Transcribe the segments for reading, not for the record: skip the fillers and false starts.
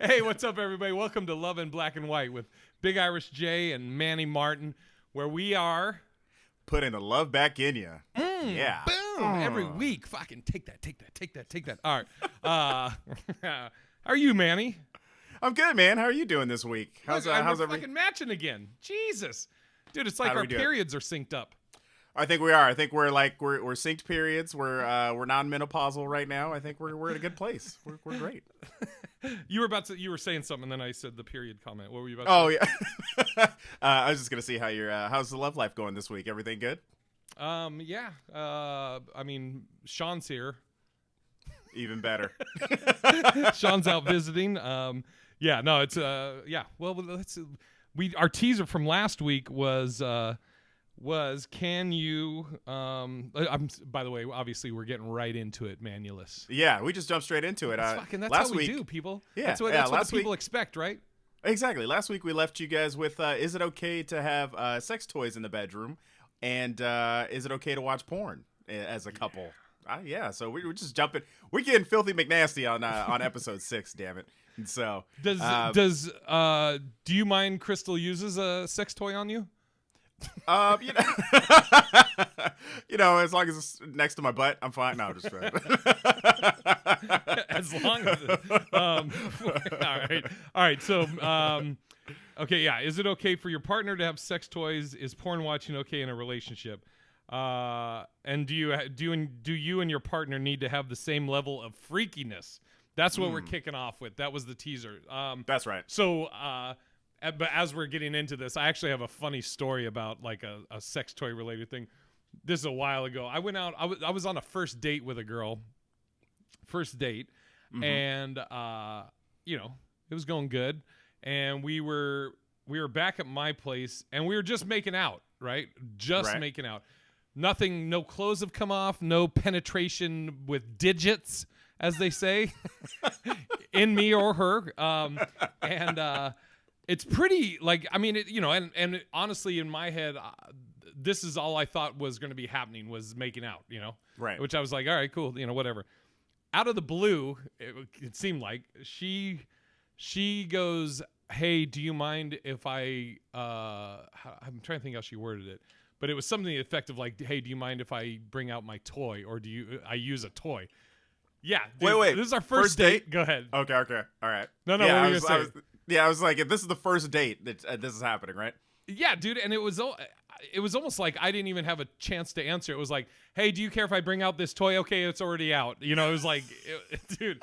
Hey, what's up, everybody? Welcome to Love in Black and White with Big Irish J and Manny Martin, where we are putting the love back in you. Yeah. Boom. Every week. Fucking take that. All right. How are you, Manny? I'm good, man. How are you doing this week? How's we're every? fucking matching again. Jesus, dude, it's like our periods are synced up. I think we are. I think we're synced periods. We're non-menopausal right now. I think we're in a good place. We're great. You were saying something, and then I said the period comment. What were you about to say? Yeah. I was just gonna see how how's the love life going this week? Everything good? Yeah. I mean, Sean's here. Even better. Sean's out visiting. Yeah. No, it's yeah. Well, our teaser from last week was can you by the way, obviously we're getting right into it, Manulus. Yeah, we just jumped straight into it. That's last how we week, do, people. Yeah, that's what the people expect, right? Exactly. Last week we left you guys with is it okay to have sex toys in the bedroom, and is it okay to watch porn as a couple? Yeah. So we're just jumping. We're getting filthy McNasty on episode 6. Damn it. And so do you mind Crystal uses a sex toy on you? You know, as long as it's next to my butt, I'm fine. No, I'm just right. As long as all right. So, okay, yeah. Is it okay for your partner to have sex toys? Is porn watching okay in a relationship? And do you and your partner need to have the same level of freakiness? That's what we're kicking off with. That was the teaser. That's right. So, but as we're getting into this, I actually have a funny story about like a sex toy related thing. This is a while ago. I went out. I was on a first date with a girl. And you know, it was going good. And we were back at my place, and we were just making out, right? Making out. Nothing. No clothes have come off. No penetration with digits, as they say, in me or her. And it's pretty, like, I mean, and honestly, in my head, this is all I thought was going to be happening, was making out, Right. Which I was like, all right, cool, whatever. Out of the blue, it seemed like she goes, hey, do you mind if I'm trying to think how she worded it, but it was something to the effect of like, hey, do you mind if I bring out my toy, or I use a toy? Yeah. Dude, wait. This is our first date. Go ahead. Okay. All right. No. Yeah, what were you going to say? I was like, if this is the first date that this is happening, right? Yeah, dude, and it was almost like I didn't even have a chance to answer. It was like, hey, do you care if I bring out this toy? Okay, it's already out. It was like, dude.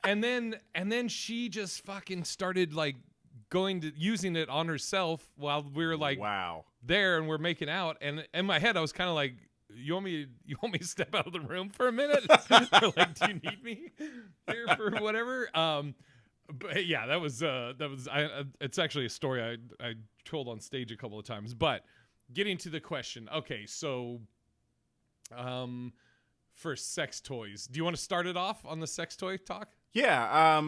And then she just fucking started like using it on herself while we were like, wow, there, and we're making out. And in my head, I was kind of like, you want me to step out of the room for a minute? Or like, do you need me here for whatever? But yeah, that was it's actually a story I told on stage a couple of times. But getting to the question, okay, so for sex toys, do you want to start it off on the sex toy talk? Yeah,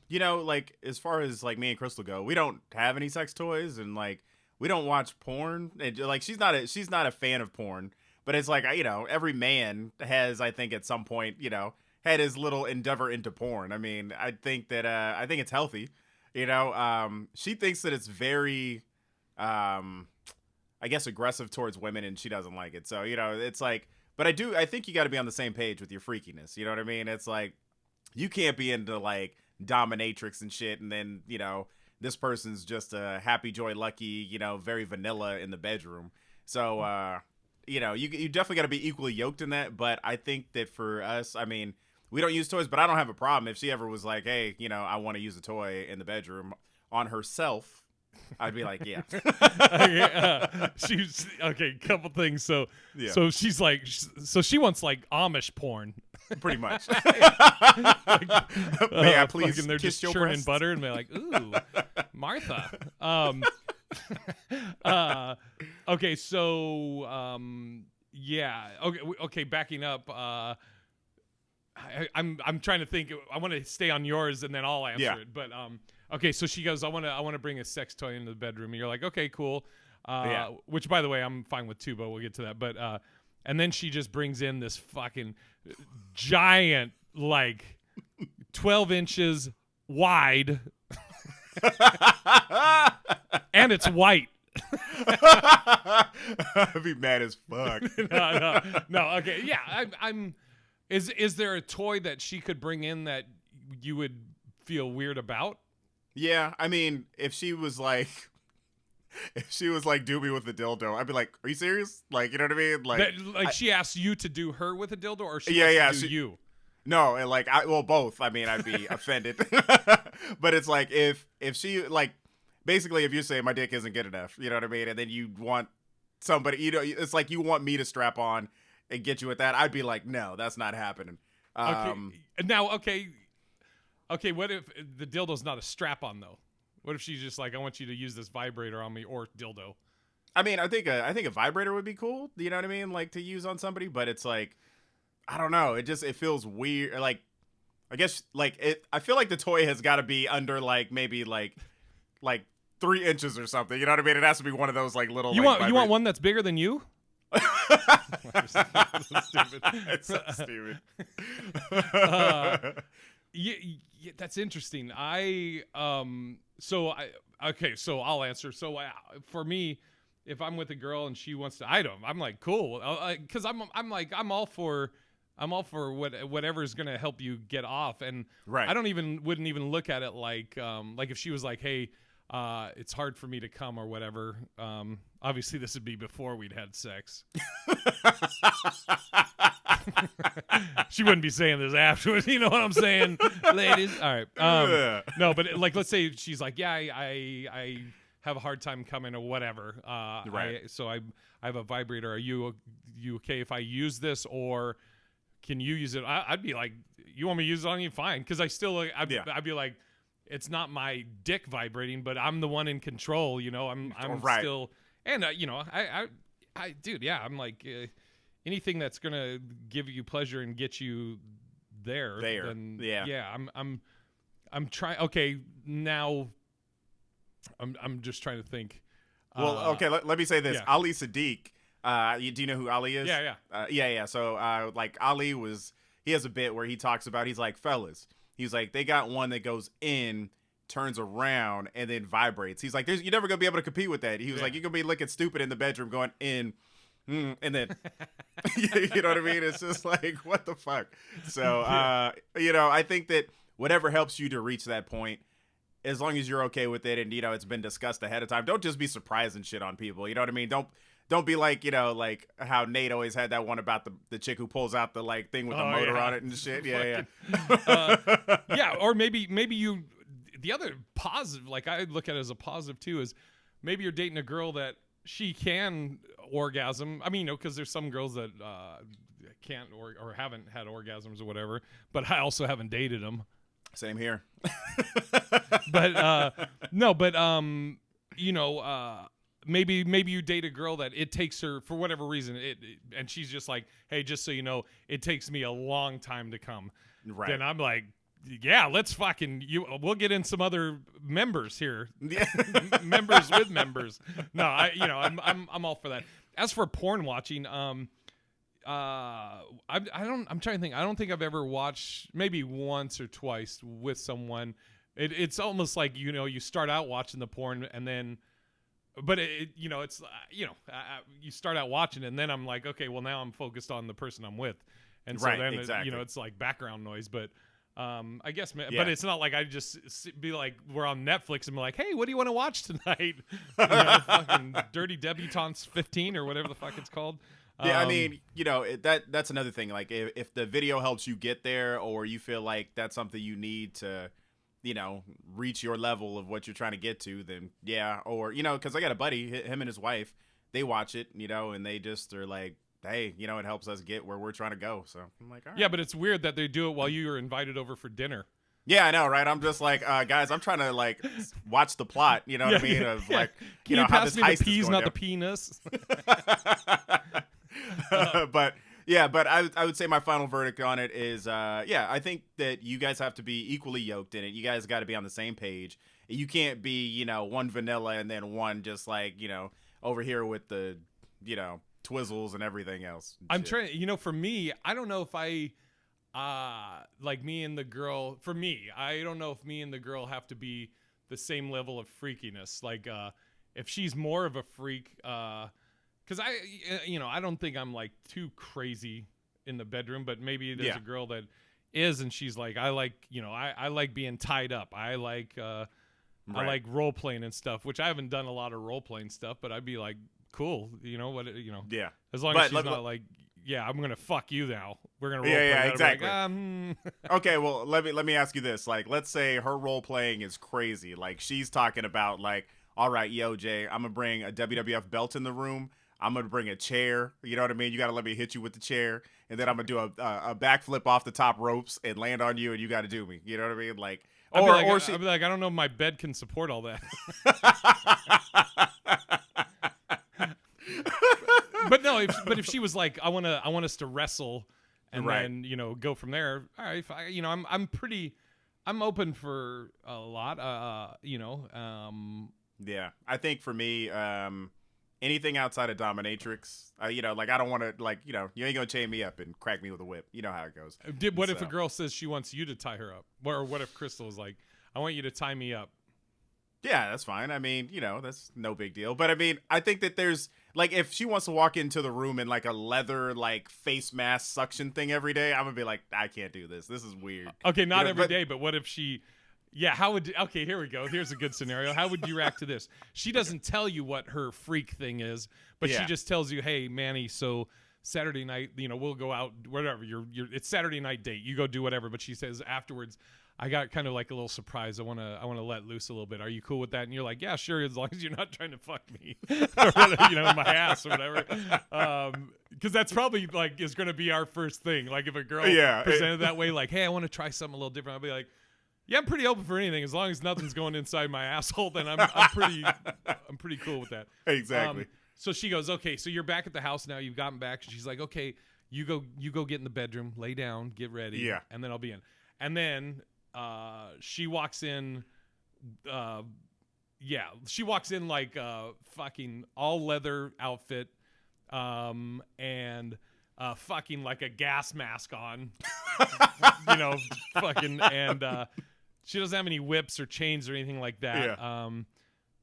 like as far as like me and Crystal go, we don't have any sex toys, and like we don't watch porn. Like she's not a fan of porn, but it's like every man has, I think, at some point had his little endeavor into porn. I mean, I think it's healthy. She thinks that it's very, I guess, aggressive towards women, and she doesn't like it. So, it's like, but I think you got to be on the same page with your freakiness. You know what I mean? It's like, you can't be into like dominatrix and shit, and then, this person's just a happy, joy, lucky, very vanilla in the bedroom. So, you definitely got to be equally yoked in that. But I think that for us, I mean, we don't use toys, but I don't have a problem if she ever was like, hey, I want to use a toy in the bedroom on herself. I'd be like, yeah. She's okay. Couple things. So, yeah. So she's like, so she wants like Amish porn, pretty much. Like, may I please? And they're kiss just your churning breast? butter, and they're like, ooh, Martha. Okay. So, yeah. Okay. Backing up. I'm trying to think. I want to stay on yours, and then I'll answer it. But okay. So she goes, I want to bring a sex toy into the bedroom, and you're like, okay, cool. Yeah. Which, by the way, I'm fine with too, but we'll get to that. But and then she just brings in this fucking giant, like 12 inches wide, and it's white. I'd be mad as fuck. No. Okay, yeah. I'm. Is there a toy that she could bring in that you would feel weird about? Yeah, I mean, if she was like, do me with the dildo, I'd be like, are you serious? Like, you know what I mean? Like, she asked you to do her with a dildo, or she Yeah, wants yeah, to do you? No, and like, well, both. I mean, I'd be offended. But it's like, if she, like, basically, if you say my dick isn't good enough, you know what I mean? And then you want somebody, you know, it's like you want me to strap on and get you with that. I'd be like, no, that's not happening. Okay. Now, okay. What if the dildo's not a strap on though? What if she's just like, I want you to use this vibrator on me or dildo? I mean, I think a vibrator would be cool. You know what I mean? Like, to use on somebody, but it's like, I don't know. It feels weird. Like, I guess, like, I feel like the toy has got to be under, like, maybe like 3 inches or something. You know what I mean? It has to be one of those, like, little. You want one that's bigger than you? So stupid. It's so stupid. Yeah, that's interesting. So I'll answer. So for me, if I'm with a girl and she wants to, I'm like, cool, because I'm all for whatever's gonna help you get off, and right. I wouldn't even look at it like if she was like, hey, it's hard for me to come or whatever. Obviously this would be before we'd had sex. She wouldn't be saying this afterwards. You know what I'm saying, ladies? All right. No, but like, let's say she's like, yeah, I have a hard time coming or whatever. Right. So I have a vibrator. Are you okay if I use this, or can you use it? I'd be like, you want me to use it on you? Fine. Cause I'd be like, it's not my dick vibrating, but I'm the one in control. You know, I'm right. still, and you know, I dude, yeah, I'm like, anything that's gonna give you pleasure and get you there. Then, yeah. I'm trying. Okay, now I'm just trying to think. Well, okay, let me say this. Yeah. Ali Sadiq. Do you know who Ali is? Yeah. Yeah. So, like, Ali he has a bit where he talks about, he's like, fellas, he's like, they got one that goes in, turns around, and then vibrates. He's like, you're never gonna be able to compete with that. He was like, you're gonna be looking stupid in the bedroom going in, and then, you know what I mean? It's just like, what the fuck? So, you know, I think that whatever helps you to reach that point, as long as you're okay with it, and, you know, it's been discussed ahead of time, don't just be surprising shit on people. You know what I mean? Don't be like, you know, like how Nate always had that one about the chick who pulls out the, like, thing with the motor on it and shit. Yeah. Yeah. Or maybe you, the other positive, like I look at it as a positive too, is maybe you're dating a girl that she can orgasm. I mean, you know, because there's some girls that can't or haven't had orgasms or whatever, but I also haven't dated them. Same here. But you know, maybe you date a girl that it takes her, for whatever reason, and she's just like, hey, just so you know, it takes me a long time to come. Right. Then I'm like, yeah, let's we'll get in some other members here. Members with members. No, I'm all for that. As for porn watching, I'm trying to think. I don't think I've ever watched, maybe once or twice with someone. It's almost like, you know, you start out watching the porn and then, but you know, it's, you know, you start out watching it and then I'm like, okay, well now I'm focused on the person I'm with. And so then, exactly. you know, it's like background noise, but I guess, but it's not like I just be like, we're on Netflix and be like, hey, what do you want to watch tonight? You know, fucking Dirty Debutantes 15 or whatever the fuck it's called. Yeah, I mean, you know, that's another thing. Like, if the video helps you get there, or you feel like that's something you need to, you know, reach your level of what you're trying to get to, then yeah. Or, you know, because I got a buddy, him and his wife, they watch it, you know, and they just are like, hey, you know, it helps us get where we're trying to go. So I'm like, all right. Yeah, but it's weird that they do it while you are invited over for dinner. Yeah, I know, right? I'm just like, guys, I'm trying to, like, watch the plot, you know what I mean? Of, like, Can you pass me the peas, not the penis? But I would say my final verdict on it is, I think that you guys have to be equally yoked in it. You guys got to be on the same page. You can't be, you know, one vanilla and then one just like, you know, over here with the, you know, twizzles and everything else. I'm trying, you know, for me, I don't know if I like me and the girl, for me, I don't know if me and the girl have to be the same level of freakiness. Like, if she's more of a freak, because I don't think I'm like too crazy in the bedroom, but maybe there's a girl that is, and she's like, I like being tied up. I like role playing and stuff, which I haven't done a lot of role playing stuff, but I'd be like, cool, Yeah. as long as she's not like, yeah, I'm gonna fuck you now. We're gonna role play. Yeah, exactly. Like, Okay, well, let me ask you this. Like, let's say her role playing is crazy. Like, she's talking about like, all right, yo, Jay, I'm gonna bring a WWF belt in the room. I'm gonna bring a chair. You know what I mean? You gotta let me hit you with the chair, and then I'm gonna do a backflip off the top ropes and land on you, and you gotta do me. You know what I mean? Like, I'd be like, I don't know if my bed can support all that. But no, if she was like, I want us to wrestle, and then go from there. All right, I'm open for a lot. Yeah, I think for me, anything outside of dominatrix, like I don't want to, like, you ain't gonna chain me up and crack me with a whip. You know how it goes. What if a girl says she wants you to tie her up, or what if Crystal is like, I want you to tie me up? Yeah, that's fine. I mean, that's no big deal. But I mean, I think that there's like, if she wants to walk into the room in like a leather like face mask suction thing every day, I'm gonna be like, I can't do this. This is weird. Okay, not every day, but what if she? Yeah, okay, here we go. Here's a good scenario. How would you react to this? She doesn't tell you what her freak thing is, but she just tells you, "Hey, Manny, so Saturday night, we'll go out, whatever. It's Saturday night date. You go do whatever." But she says afterwards, I got kind of like a little surprise. I want to let loose a little bit. Are you cool with that? And you're like, yeah, sure, as long as you're not trying to fuck me, or whatever, in my ass or whatever. Because that's probably like is going to be our first thing. Like if a girl presented that way, like, hey, I want to try something a little different. I'll be like, yeah, I'm pretty open for anything as long as nothing's going inside my asshole. Then I'm pretty cool with that. Exactly. So she goes, okay, so you're back at the house now. You've gotten back. She's like, okay, you go get in the bedroom, lay down, get ready, and then I'll be in. And then she walks in. She walks in like a fucking all leather outfit, and fucking like a gas mask on, fucking, and she doesn't have any whips or chains or anything like that. Yeah.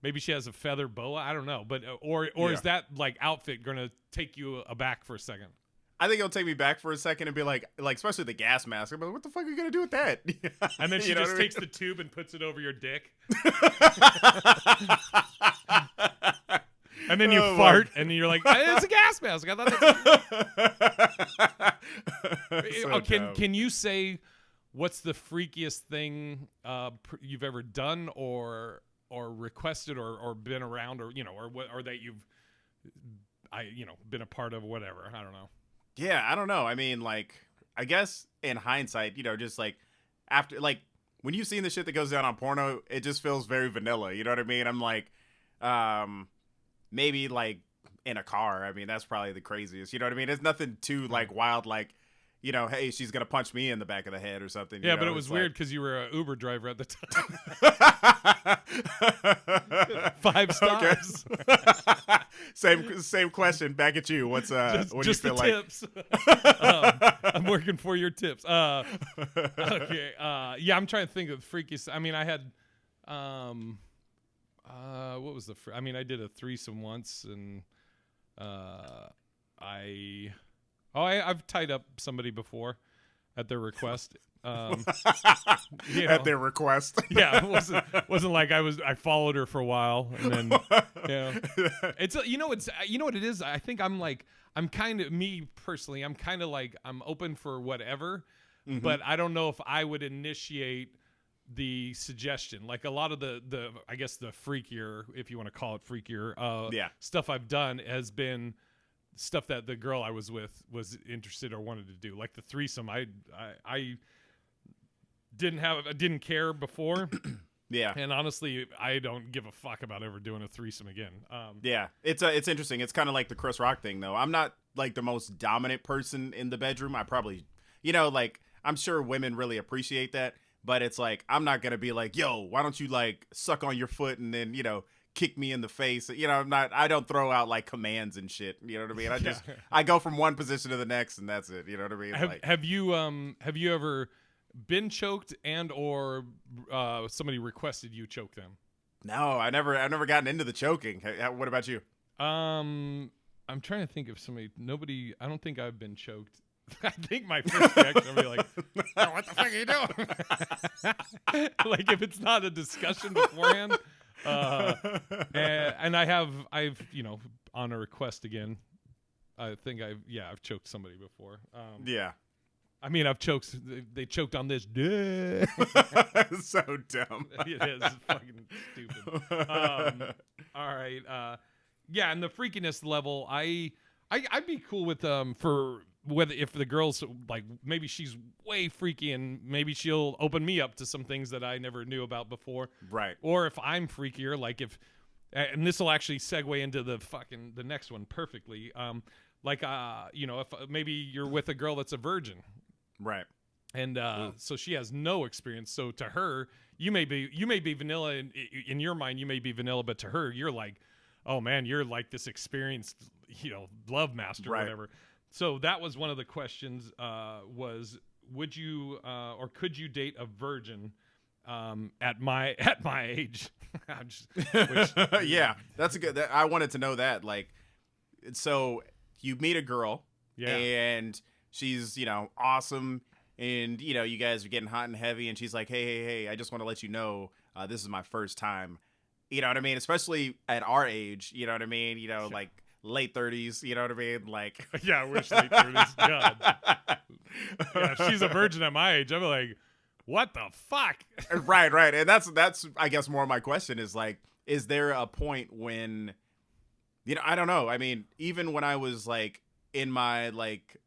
Maybe she has a feather boa. I don't know, but or is that like outfit gonna take you aback for a second? I think it'll take me back for a second and be like especially the gas mask. I'm like, what the fuck are you gonna do with that? And then she just takes the tube and puts it over your dick. And then you fart, and you're like, it's a gas mask. I thought that's Can you say what's the freakiest thing you've ever done or requested or been around or that you've been a part of, whatever? I don't know. Yeah, I don't know. I mean, like, I guess in hindsight, just like after, like, when you've seen the shit that goes down on porno, it just feels very vanilla. You know what I mean? I'm like, maybe like in a car. I mean, that's probably the craziest. You know what I mean? It's nothing too like wild, like, hey, she's gonna punch me in the back of the head or something. Yeah, but it was weird because you were an Uber driver at the time. 5 stars. Okay. Same question back at you. What's what just do you feel the like? Tips. I'm working for your tips. Okay. Yeah, I'm trying to think of the freakiest. I mean, I had what was I did a threesome once, and I've tied up somebody before at their request. At their request. Yeah, it wasn't like I followed her for a while and then it's what it is. I think I'm kind of, me personally, I'm kind of like, I'm open for whatever, but I don't know if I would initiate the suggestion. Like a lot of the I guess the freakier, if you want to call it freakier, stuff I've done has been stuff that the girl I was with was interested or wanted to do. Like the threesome, I didn't care before. Yeah. And honestly, I don't give a fuck about ever doing a threesome again. Yeah. It's interesting. It's kind of like the Chris Rock thing, though. I'm not like the most dominant person in the bedroom. I probably, like, I'm sure women really appreciate that, but it's like, I'm not going to be like, yo, why don't you like suck on your foot and then, kick me in the face. You know, I don't throw out like commands and shit. You know what I mean? I go from one position to the next and that's it. You know what I mean? Have you ever been choked and or somebody requested you choke them? No, I've never gotten into the choking. What about you? I'm trying to think of somebody. Nobody. I don't think I've been choked. I think my first reaction would be like, oh, "What the fuck are you doing?" Like if it's not a discussion beforehand. And I've on a request again. I think I've choked somebody before. Yeah. I mean, I've choked. They choked on this. So dumb. It is fucking stupid. All right. Yeah, and the freakiness level, I'd be cool with for whether if the girl's like maybe she's way freaky and maybe she'll open me up to some things that I never knew about before. Right. Or if I'm freakier, like if, and this will actually segue into the next one perfectly. If maybe you're with a girl that's a virgin. Right. And so she has no experience. So to her, you may be vanilla in your mind. You may be vanilla, but to her, you're like, oh man, you're like this experienced, love master or whatever. So that was one of the questions. Was would you or could you date a virgin at my age? Yeah, that's a good. I wanted to know that. Like, so you meet a girl, and she's awesome, and you guys are getting hot and heavy, and she's like, hey, I just want to let you know this is my first time. You know what I mean? Especially at our age, you know what I mean? Like late 30s, you know what I mean? Like, yeah, I wish late 30s. God, yeah, if she's a virgin at my age, I'm like, what the fuck? Right, and that's I guess more of my question is like, is there a point when, I don't know. I mean, even when I was like in my like,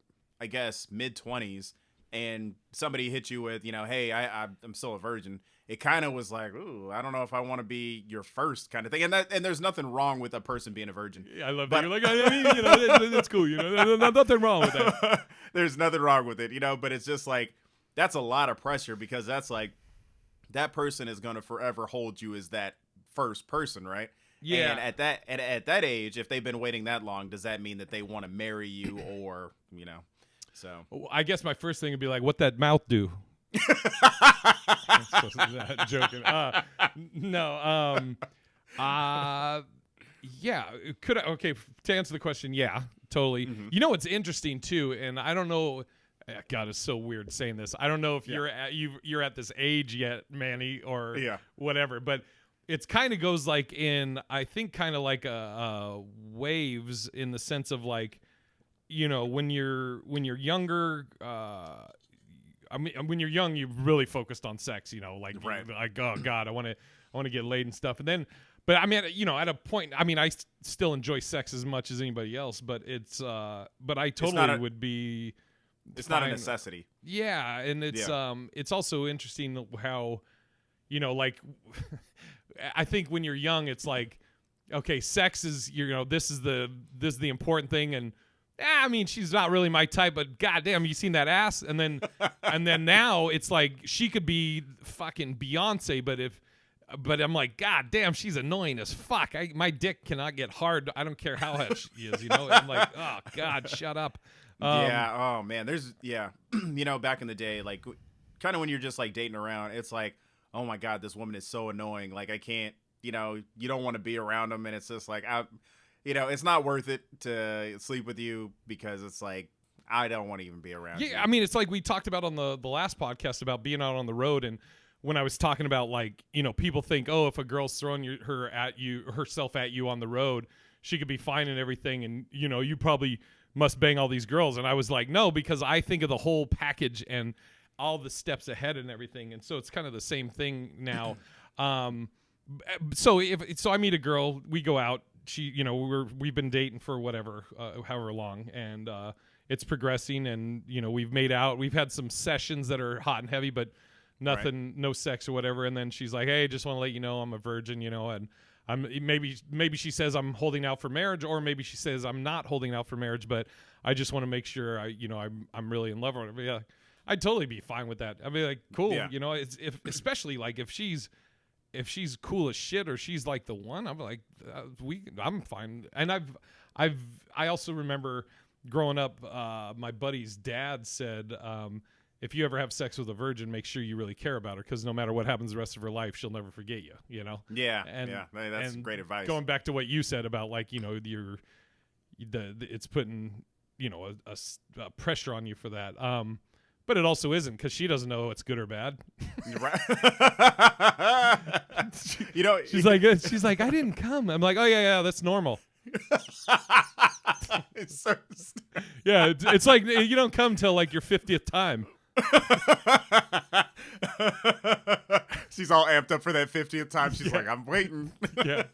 I guess mid-20s, and somebody hit you with, hey, I'm still a virgin. It kind of was like, ooh, I don't know if I want to be your first kind of thing. And there's nothing wrong with a person being a virgin. Yeah, I love that. You're like, I mean, that's cool. There's nothing wrong with that. There's nothing wrong with it, but it's just like, that's a lot of pressure because that's like, that person is going to forever hold you as that first person, right? Yeah. And at that age, if they've been waiting that long, does that mean that they want to marry you or, so. I guess my first thing would be like, what that mouth do? Joking. No. Yeah. Could I? Okay. To answer the question, yeah, totally. Mm-hmm. You know what's interesting too, and I don't know. God, it's so weird saying this. I don't know if you're at this age yet, Manny, or whatever, but it's kind of goes like in, I think, kind of like waves in the sense of like, when you're younger. I mean, when you're young, you're really focused on sex, like oh God, I want to get laid and stuff. And then, but I mean, at a point, I mean, I still enjoy sex as much as anybody else, but but I totally would be. It's not a necessity. Yeah. And it's also interesting how, like, I think when you're young, it's like, okay, sex is, this is the important thing. And, I mean, she's not really my type, but goddamn, you seen that ass? And then now it's like she could be fucking Beyonce, but I'm like, God damn, she's annoying as fuck. My dick cannot get hard. I don't care how hard she is, I'm like, oh God, shut up. Oh man, there's back in the day, like kind of when you're just like dating around, it's like, oh my God, this woman is so annoying. Like I can't, you don't want to be around them, and it's just like it's not worth it to sleep with you because it's like, I don't want to even be around you. I mean, it's like we talked about on the last podcast about being out on the road, and when I was talking about like, people think, oh, if a girl's throwing herself at you on the road, she could be fine and everything, and you probably must bang all these girls. And I was like, no, because I think of the whole package and all the steps ahead and everything, and so it's kind of the same thing now. So I meet a girl, we go out. She, we've been dating for whatever, however long, and it's progressing, and we've made out. We've had some sessions that are hot and heavy, but nothing, no sex or whatever. And then she's like, "Hey, just want to let you know I'm a virgin," and I'm maybe she says I'm holding out for marriage, or maybe she says I'm not holding out for marriage, but I just want to make sure I'm really in love or whatever. Yeah, I'd totally be fine with that. I'd be like, cool, it's especially like if she's if she's cool as shit or she's like the one, I'm like, I'm fine. And I also remember growing up, my buddy's dad said, if you ever have sex with a virgin, make sure you really care about her, because no matter what happens the rest of her life, she'll never forget you. You know? Yeah, that's great advice. Going back to what you said about like, you know, it's putting, you know, a pressure on you for that. But it also isn't, because she doesn't know it's good or bad. Right. You know, she's like, I didn't come. I'm like, oh yeah, that's normal. Yeah, it's like you don't come till like your 50th time. She's all amped up for that 50th time. She's like, I'm waiting. Yeah.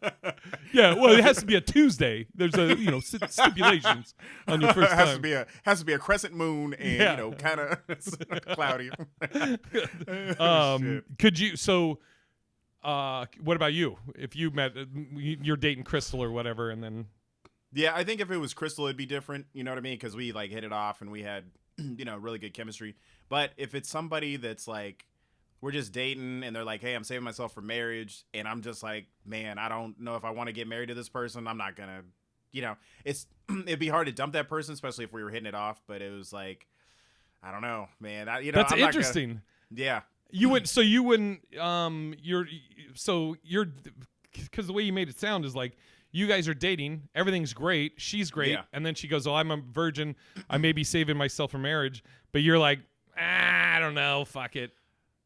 Well, it has to be a Tuesday. There's stipulations on your first time. Has to be a crescent moon and kind of cloudy. Could you? So, what about you? If you met, you're dating Crystal or whatever, and then. Yeah, I think if it was Crystal, it'd be different. You know what I mean? Because we like hit it off and we had, really good chemistry. But if it's somebody that's like, we're just dating and they're like, hey, I'm saving myself for marriage, and I'm just like, man, I don't know if I want to get married to this person. I'm not gonna, it'd be hard to dump that person, especially if we were hitting it off. But it was like, I don't know, man. That's interesting. Yeah. You wouldn't. So you wouldn't. You're because the way you made it sound is like, you guys are dating, everything's great, she's great, and then she goes, oh, I'm a virgin, I may be saving myself for marriage, but you're like, I don't know, fuck it.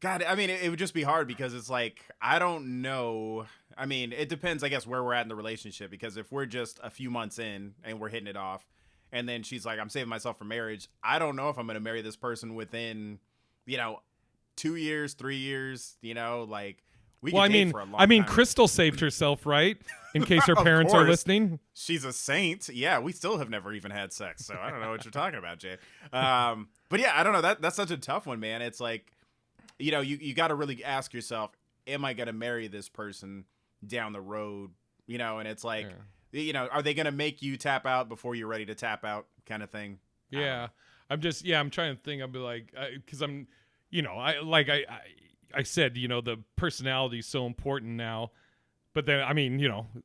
God, I mean, it would just be hard, because it's like, I don't know. I mean, it depends, I guess, where we're at in the relationship, because if we're just a few months in and we're hitting it off, and then she's like, I'm saving myself for marriage, I don't know if I'm going to marry this person within, 2 years, 3 years, like... I mean, Crystal saved herself, right? In case her parents are listening. She's a saint. Yeah, we still have never even had sex, so I don't know what you're talking about, Jay. But yeah, I don't know. That's such a tough one, man. It's like, you got to really ask yourself, am I going to marry this person down the road? And it's like, are they going to make you tap out before you're ready to tap out, kind of thing? Yeah, I'm trying to think. I'll be like, because I'm, I said, the personality is so important now, but then,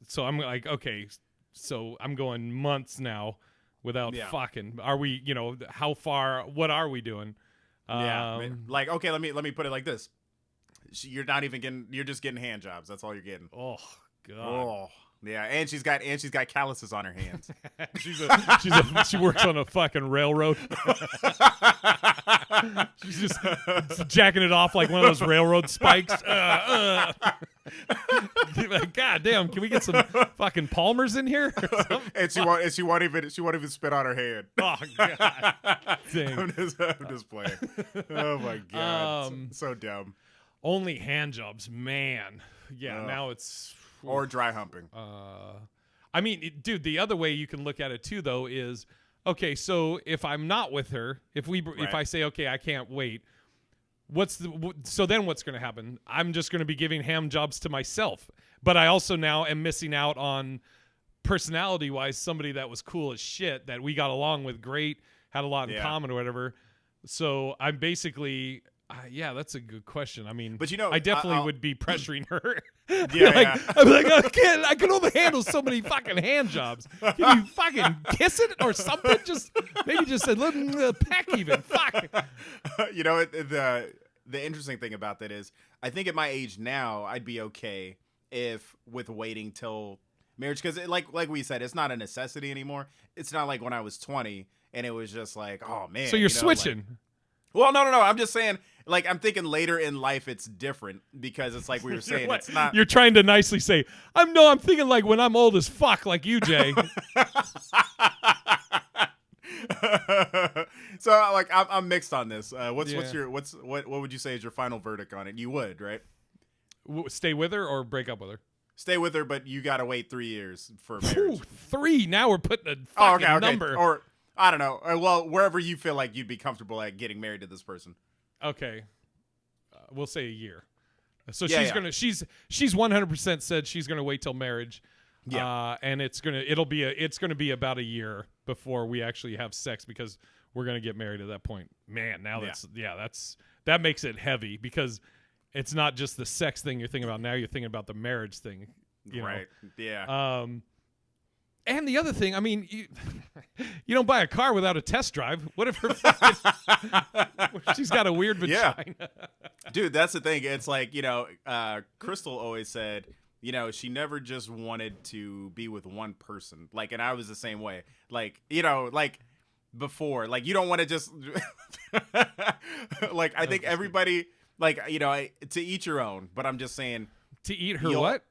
so I'm like, okay, so I'm going months now without fucking. Are we, how far, what are we doing? Like, okay, let me put it like this. You're just getting hand jobs. That's all you're getting. Oh, God. Oh. Yeah, and she's got calluses on her hands. She works on a fucking railroad. She's just jacking it off like one of those railroad spikes. God damn, can we get some fucking Palmers in here? And she won't even spit on her hand. Oh God. Dang. I'm just playing. Oh my God. So dumb. Only hand jobs, man. Yeah, now it's or dry humping. I mean, dude, the other way you can look at it too, though, is okay. So if I'm not with her, if I say, okay, I can't wait, so then what's going to happen? I'm just going to be giving hand jobs to myself, but I also now am missing out on personality-wise somebody that was cool as shit, that we got along with great, had a lot in common or whatever. So I'm basically. Yeah, that's a good question. I mean, but I definitely would be pressuring her. I'm like, I can only handle so many fucking hand jobs. Can you fucking kiss it or something? Maybe just a little peck even. Fuck. The interesting thing about that is, I think at my age now, I'd be okay with waiting till marriage, because like we said, it's not a necessity anymore. It's not like when I was 20 and it was just like, oh man. So you're switching. Well, no. I'm just saying, like, I'm thinking later in life it's different, because it's like we were saying, it's not. You're trying to nicely say, I'm thinking like when I'm old as fuck, like you, Jay. So, like, I'm mixed on this. What would you say is your final verdict on it? You would, right? Stay with her or break up with her? Stay with her, but you got to wait 3 years for marriage. 3? Now we're putting a fucking number. Or I don't know. Well, wherever you feel like you'd be comfortable at getting married to this person. Okay. We'll say a year. So she's 100% said she's gonna wait till marriage. Yeah. And it's gonna be about a year before we actually have sex, because we're gonna get married at that point. Man, now that makes it heavy, because it's not just the sex thing you're thinking about now. You're thinking about the marriage thing. You know? Right. Yeah. And the other thing, I mean, you don't buy a car without a test drive. What if she's got a weird vagina? Yeah. Dude, that's the thing. It's like, Crystal always said, she never just wanted to be with one person. Like, and I was the same way. Like, like before, like, you don't want to just, like, I think everybody, like, to each your own, but I'm just saying. To eat her what?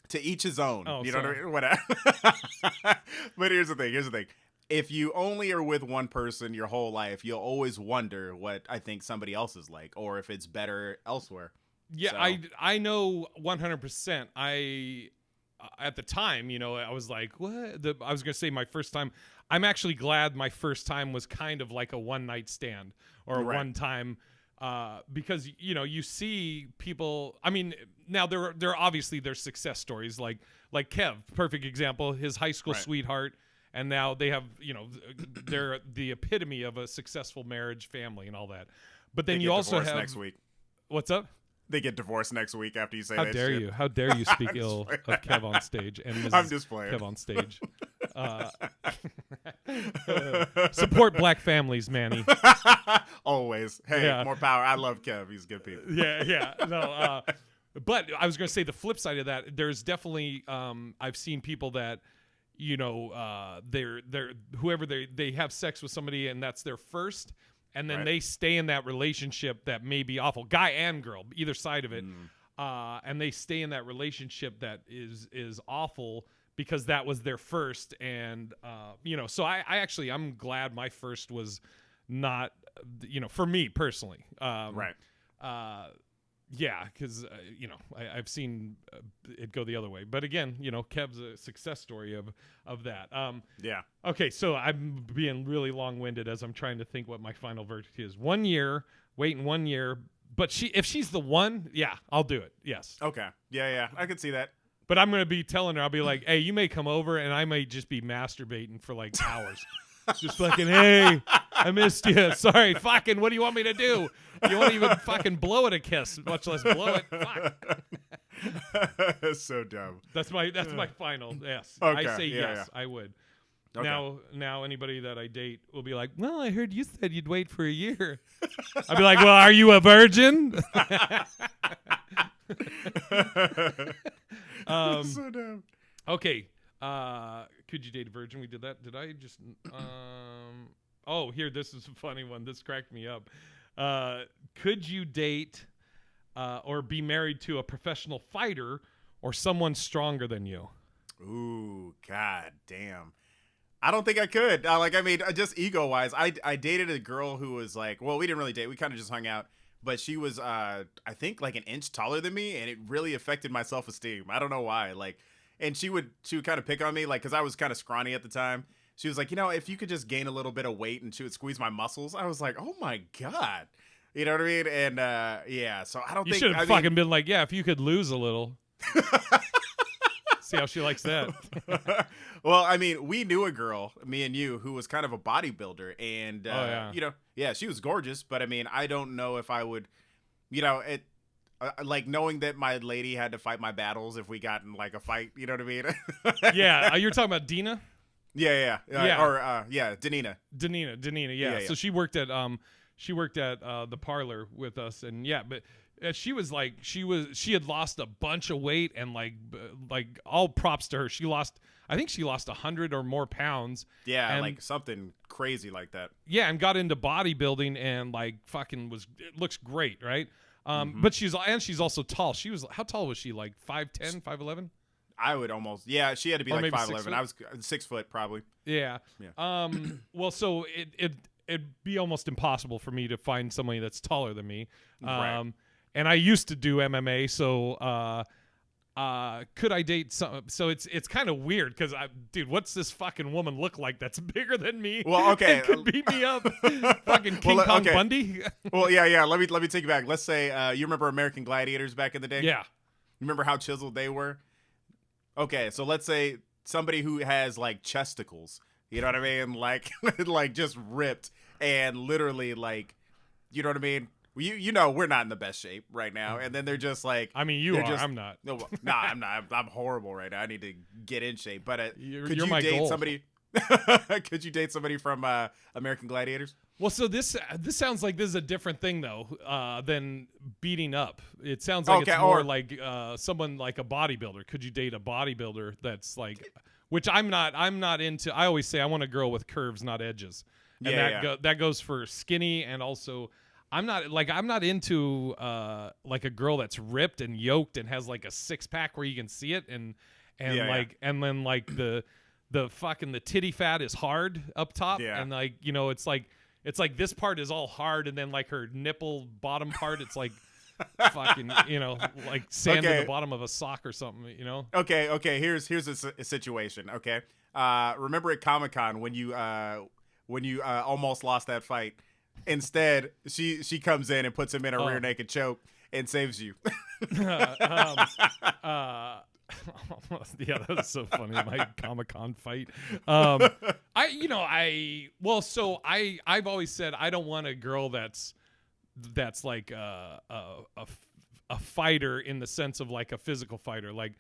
To each his own. Oh, you know sorry. what I mean? But here's the thing. If you only are with one person your whole life, you'll always wonder what I think somebody else is like, or if it's better elsewhere. Yeah, so. I know 100%. At the time, I was like, what? I was going to say my first time. I'm actually glad my first time was kind of like a one-night stand or a one-time because, you see people. I mean, now there are obviously there's success stories like Kev, perfect example, his high school sweetheart. And now they have, they're the epitome of a successful marriage, family, and all that. But then you also have next week. What's up? They get divorced next week after you say How that dare shit. you? How dare you speak ill of Kev on stage and Mrs. I'm just playing. Kev on stage. Support black families, Manny. Always. Hey, more power. I love Kev. He's good people. Yeah. No, but I was going to say the flip side of that. There's definitely I've seen people that they're whoever they have sex with somebody and that's their first. And then they stay in that relationship that may be awful, guy and girl, either side of it. And they stay in that relationship that is awful because that was their first. And, so I'm glad my first was not, for me personally. Yeah, because, I've seen it go the other way. But again, Kev's a success story of that. Yeah. Okay, so I'm being really long-winded as I'm trying to think what my final verdict is. 1 year, waiting 1 year. But if she's the one, yeah, I'll do it. Yes. Okay. Yeah. I can see that. But I'm going to be telling her, I'll be like, hey, you may come over, and I may just be masturbating for like hours. Just fucking, hey, I missed you. Sorry, fucking, what do you want me to do? You won't even fucking blow it a kiss, much less blow it. Fuck. That's so dumb. That's my final. Yes. Okay, I say yes, yeah. I would. Okay. Now anybody that I date will be like, well, I heard you said you'd wait for a year. I'd be like, well, are you a virgin? So dumb. Okay. Could you date a virgin? We did that. Did I just here, this is a funny one. This cracked me up. Could you date or be married to a professional fighter or someone stronger than you? Ooh, god damn. I don't think I could. Just ego-wise, I dated a girl who was like, well, we didn't really date. We kind of just hung out. But she was, I think, like an inch taller than me, and it really affected my self-esteem. I don't know why. And she would kind of pick on me, because I was kind of scrawny at the time. She was like, if you could just gain a little bit of weight, and she would squeeze my muscles. I was like, oh my god, you know what I mean? And so I don't think you should have fucking been like, yeah, if you could lose a little. See how she likes that. Well, we knew a girl, me and you, who was kind of a bodybuilder, and she was gorgeous. But I don't know if I would, like knowing that my lady had to fight my battles if we got in like a fight. You know what I mean? Yeah, you're talking about Dina. Yeah. Danina. Danina. Yeah. So she worked at the parlor with us, and but. She had lost a bunch of weight, and like all props to her. I think she lost 100 or more pounds. Yeah, like something crazy like that. Yeah, and got into bodybuilding and like fucking it looks great, right? But she's also tall. How tall was she? Like 5'10", 5'11"? I would almost, she had to be or like 5'11". I was 6 foot probably. Yeah. Well, so it'd be almost impossible for me to find somebody that's taller than me. Right. And I used to do MMA, so could I date some? So it's kind of weird because dude, what's this fucking woman look like that's bigger than me? Well, okay, and could beat me up. Fucking King Kong Bundy. Well, yeah. Let me take you back. Let's say you remember American Gladiators back in the day. Yeah. Remember how chiseled they were? Okay, so let's say somebody who has like chesticles. You know what I mean? Like just ripped and literally like, you know what I mean? you know we're not in the best shape right now, and then they're just like, I mean, you are. I'm not. No, nah, I'm not. I'm horrible right now. I need to get in shape. But could you're you my date goal. somebody? Could you date somebody from American Gladiators? Well, so this sounds like this is a different thing though than beating up. It sounds like it's more like someone like a bodybuilder. Could you date a bodybuilder that's like, which I'm not into. I always say I want a girl with curves, not edges, and that goes for skinny, and also I'm not into like a girl that's ripped and yoked and has like a 6-pack where you can see it and and then like the fucking the titty fat is hard up top and like it's like this part is all hard and then like her nipple bottom part it's like fucking like sand in the bottom of a sock or something Okay, here's a situation. Okay, remember at Comic-Con when you almost lost that fight. Instead, she comes in and puts him in a rear naked choke and saves you. Yeah, that was so funny. My Comic-Con fight. I've always said I don't want a girl that's like a fighter in the sense of like a physical fighter. Like,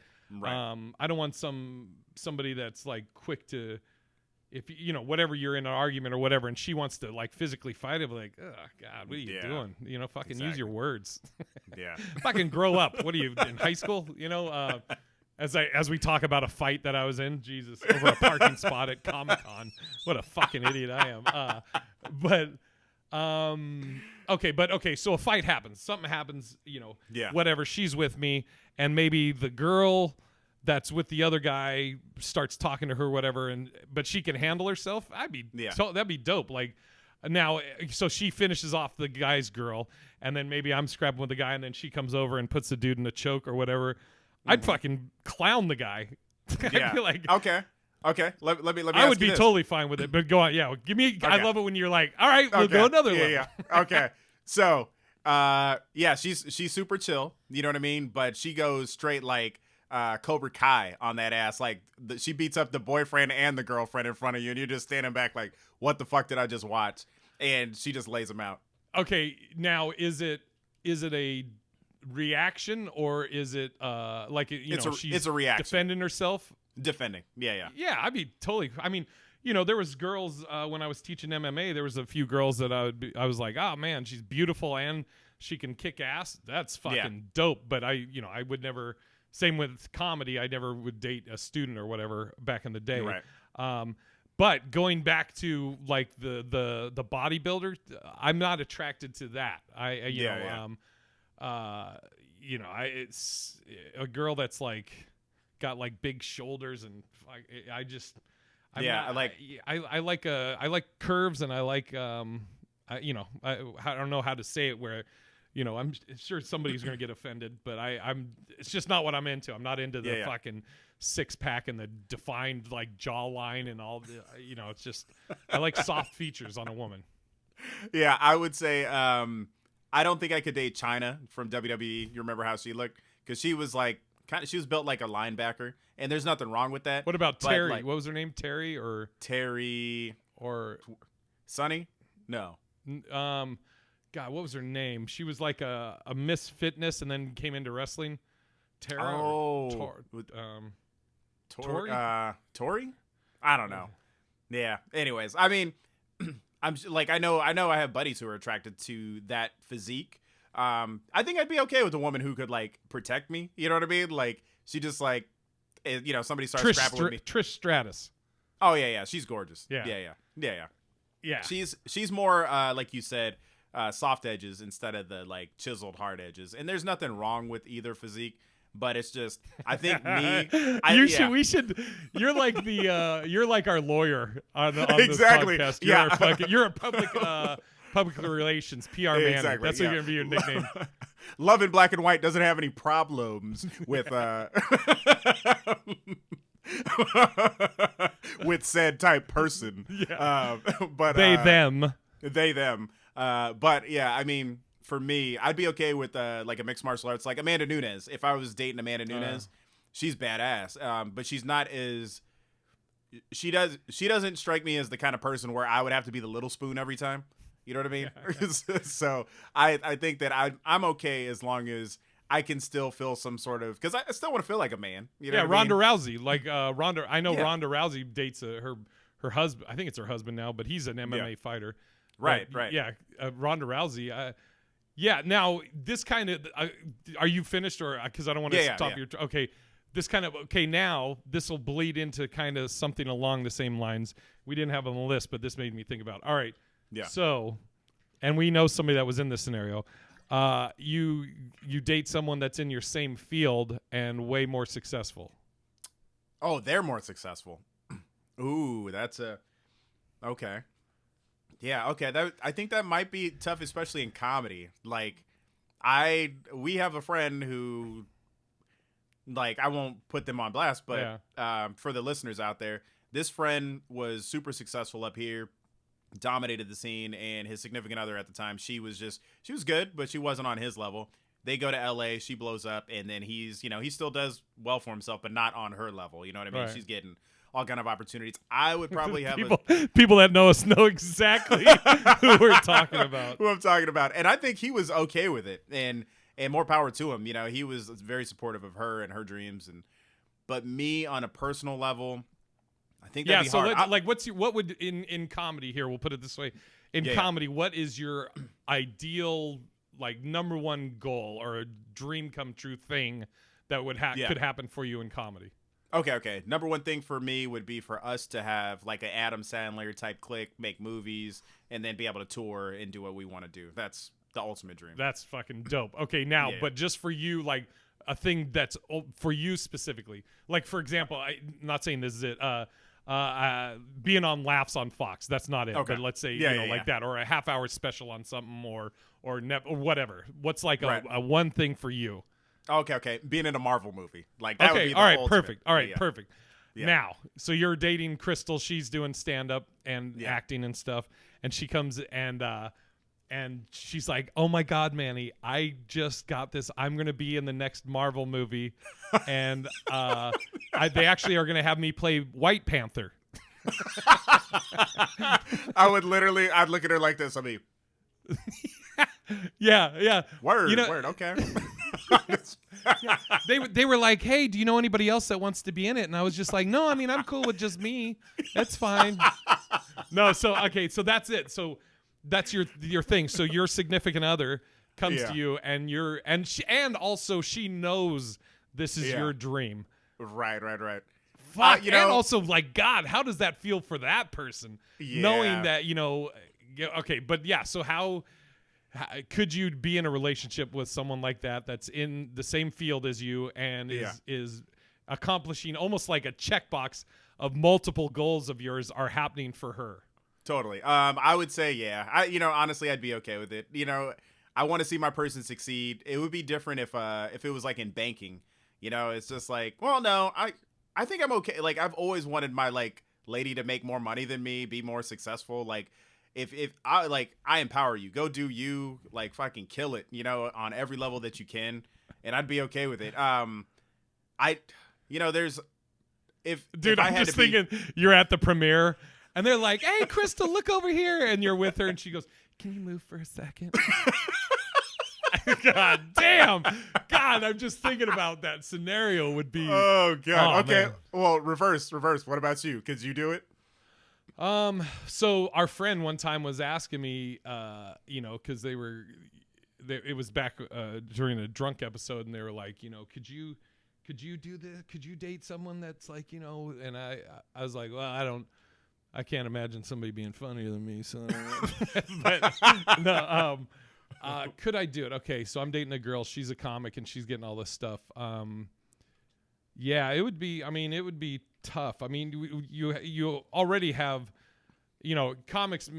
I don't want somebody that's like quick to, if whatever you're in an argument or whatever, and she wants to like physically fight it, like, oh God, what are you doing? Fucking use your words. Yeah. Fucking grow up. What are you in high school? As we talk about a fight that I was in, Jesus, over a parking spot at Comic-Con. What a fucking idiot I am. Okay, so a fight happens. Something happens, whatever. She's with me, and maybe the girl that's with the other guy starts talking to her, whatever, but she can handle herself. That'd be dope. Like, now, so she finishes off the guy's girl, and then maybe I'm scrapping with the guy, and then she comes over and puts the dude in a choke or whatever. I'd fucking clown the guy. I'd be like, okay. Let me. I would be totally fine with it, but go on. Yeah, give me. Okay. I love it when you're like, all right, we'll go another level. Yeah. Okay. So, she's super chill. You know what I mean? But she goes straight like Cobra Kai on that ass. Like she beats up the boyfriend and the girlfriend in front of you, and you're just standing back like, what the fuck did I just watch? And she just lays them out. Okay, now is it a reaction or is it it's a reaction, defending herself? Defending. Yeah. I'd be totally. I mean, there was girls when I was teaching MMA. There was a few girls that I was like, oh man, she's beautiful and she can kick ass. That's fucking dope. But I would never. Same with comedy. I never would date a student or whatever back in the day. Right. But going back to like the bodybuilder, I'm not attracted to that. It's a girl that's like got like big shoulders and I like curves and I like I don't know how to say it where I'm sure somebody's gonna get offended, but it's just not what I'm into. I'm not into the fucking 6-pack and the defined like jawline and all the it's just I like soft features on a woman. Yeah, I would say I don't think I could date China from WWE. You remember how she looked? Because she was like she was built like a linebacker, and there's nothing wrong with that. What about Terry? What was her name? Terry or Sunny? No. God, what was her name? She was like a Miss Fitness and then came into wrestling. Tara? Tori? Tori? I don't know. Yeah. Anyways, I mean, I'm like, I know I have buddies who are attracted to that physique. I think I'd be okay with a woman who could like protect me. You know what I mean? Like she just like, somebody starts scrapping with me. Trish Stratus. Oh yeah. She's gorgeous. Yeah. She's more, like you said, soft edges instead of the like chiseled hard edges. And there's nothing wrong with either physique. But it's just, I think we should. You're like you're like our lawyer on this exactly. podcast. You're a public relations PR man. Exactly. That's gonna be your nickname. Love in Black and White doesn't have any problems with with said type person. Yeah. But they them. But yeah, I mean. For me, I'd be okay with like a mixed martial arts, like Amanda Nunes. If I was dating Amanda Nunes, she's badass. But she's not as she doesn't strike me as the kind of person where I would have to be the little spoon every time. You know what I mean? Yeah. So I think that I'm okay as long as I can still feel some sort of, because I still want to feel like a man. You know Yeah, what I Ronda mean? Rousey. Like Ronda, I know Yeah. Ronda Rousey dates her husband. I think it's her husband now, but he's an MMA fighter. Right, But, right. yeah, Ronda Rousey. Yeah. Now this kind of, are you finished or because I don't want to stop your. Okay, this kind of Now this will bleed into kind of something along the same lines. We didn't have on the list, but this made me think about. All right. Yeah. So, and we know somebody that was in this scenario. You date someone that's in your same field and way more successful. Oh, they're more successful. Ooh, okay. Yeah, okay. I think that might be tough, especially in comedy. Like, we have a friend who, like, I won't put them on blast, but for the listeners out there, this friend was super successful up here, dominated the scene, and his significant other at the time, she was good, but she wasn't on his level. They go to LA, she blows up, and then he still does well for himself, but not on her level. You know what I mean? Right. She's getting all kind of opportunities. I would probably have people that know us know exactly who we're talking about. Who I'm talking about. And I think he was okay with it, and more power to him. You know, he was very supportive of her and her dreams. But me on a personal level, I think that'd be hard. What would in comedy here? We'll put it this way: in comedy, what is your ideal number one goal or a dream come true thing that would could happen for you in comedy? Okay. Number one thing for me would be for us to have like an Adam Sandler type clique, make movies, and then be able to tour and do what we want to do. That's the ultimate dream. That's fucking dope. Okay, now, but just for you, like a thing that's for you specifically. Like, for example, I'm not saying this is it. Being on Laughs on Fox. That's not it. Okay. But let's say like that, or a half-hour special on something, or whatever. What's like a one thing for you? Okay. Being in a Marvel movie. Like that would be the all right, ultimate. perfect. All right, Yeah. perfect. Yeah. Now, so you're dating Crystal, she's doing stand-up and acting and stuff, and she comes and she's like, "Oh my God, Manny, I just got this. I'm going to be in the next Marvel movie, and they actually are going to have me play White Panther." I'd look at her like this. I mean, yeah. Word. Okay. They were like, "Hey, do you know anybody else that wants to be in it?" And I was just like, "No, I mean, I'm cool with just me. That's fine." No, so that's it. So that's your thing. So your significant other comes to you, and she knows this is your dream. Right. Fuck, and also like, God, how does that feel for that person? Knowing that, okay, but so how could you be in a relationship with someone like that that's in the same field as you and is accomplishing almost like a checkbox of multiple goals of yours are happening for her? Totally. I would say, honestly, I'd be okay with it. I want to see my person succeed. It would be different if it was like in banking. It's just like, well, no, I think I'm okay. Like, I've always wanted my like lady to make more money than me, be more successful. Like, if I empower you, go do you, like fucking kill it, on every level that you can, and I'd be okay with it. There's Dude, I'm just thinking you're at the premiere and they're like, "Hey, Crystal, look over here," and you're with her, and she goes, "Can you move for a second?" God damn. God, I'm just thinking about that scenario would be. Oh, God. Okay. Man. Well, reverse. What about you? Could you do it? So our friend one time was asking me, because it was back during a drunk episode, and they were like, could you do this? Could you date someone that's like, and I was like, well, I can't imagine somebody being funnier than me. So, but no, could I do it? Okay. So I'm dating a girl. She's a comic and she's getting all this stuff. It would be tough. I mean, you already have, comics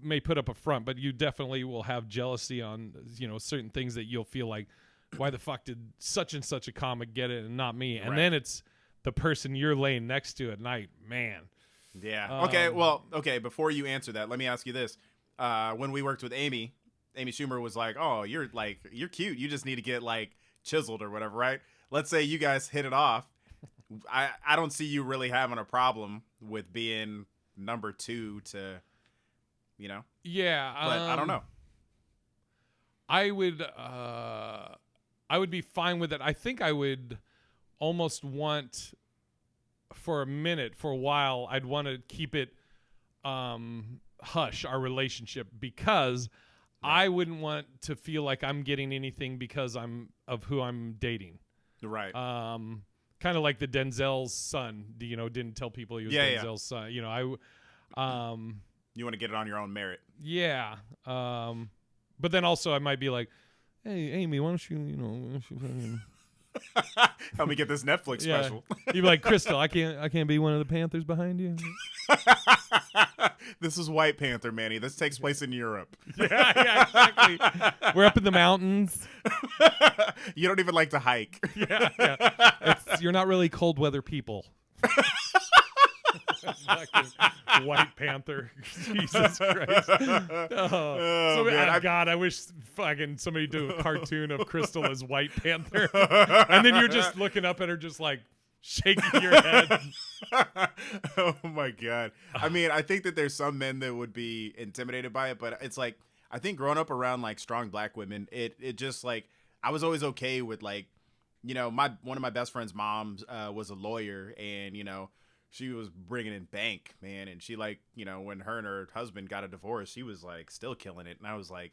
may put up a front, but you definitely will have jealousy on, certain things that you'll feel like, why the fuck did such and such a comic get it and not me? And then it's the person you're laying next to at night, man. Yeah. Okay. Before you answer that, let me ask you this. When we worked with Amy Schumer was like, "Oh, you're cute. You just need to get like chiseled or whatever, right?" Let's say you guys hit it off. I don't see you really having a problem with being number two to you know. Yeah, But I don't know. I would be fine with it. I think I would almost want for a while, I'd want to keep it hush, our relationship, because I wouldn't want to feel like I'm getting anything because of who I'm dating. Right. Kind of like the Denzel's son, didn't tell people he was Denzel's son. You want to get it on your own merit. Yeah. But then also I might be like, hey, Amy, why don't you fucking help me get this Netflix special. You'd be like, Crystal, I can't be one of the Panthers behind you. This is White Panther, Manny. This takes place in Europe. Yeah, exactly. We're up in the mountains. You don't even like to hike. Yeah. You're not really cold weather people. Fucking White Panther. Jesus Christ. God, I wish fucking somebody do a cartoon of Crystal as White Panther. And then you're just looking up at her just like shaking your head. Oh my God. I mean, I think that there's some men that would be intimidated by it, but it's like, I think growing up around like strong black women, it just like, I was always okay with like, one of my best friend's moms was a lawyer, and, she was bringing in bank, man. And she like, when her and her husband got a divorce, she was like still killing it. And I was like,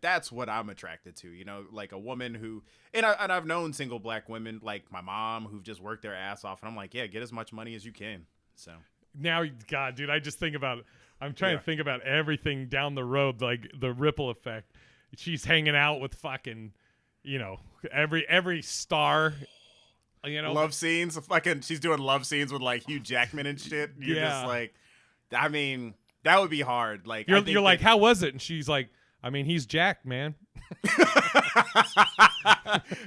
that's what I'm attracted to, like a woman who, and I've known single black women like my mom who've just worked their ass off. And I'm like, yeah, get as much money as you can. So now, God, dude, I just think about, I'm trying to think about everything down the road, like the ripple effect. She's hanging out with fucking, every star. Love scenes, fucking. She's doing love scenes with like Hugh Jackman and shit. You're just like, I mean, that would be hard. Like, you're like, how was it? And she's like, I mean, he's jacked, man.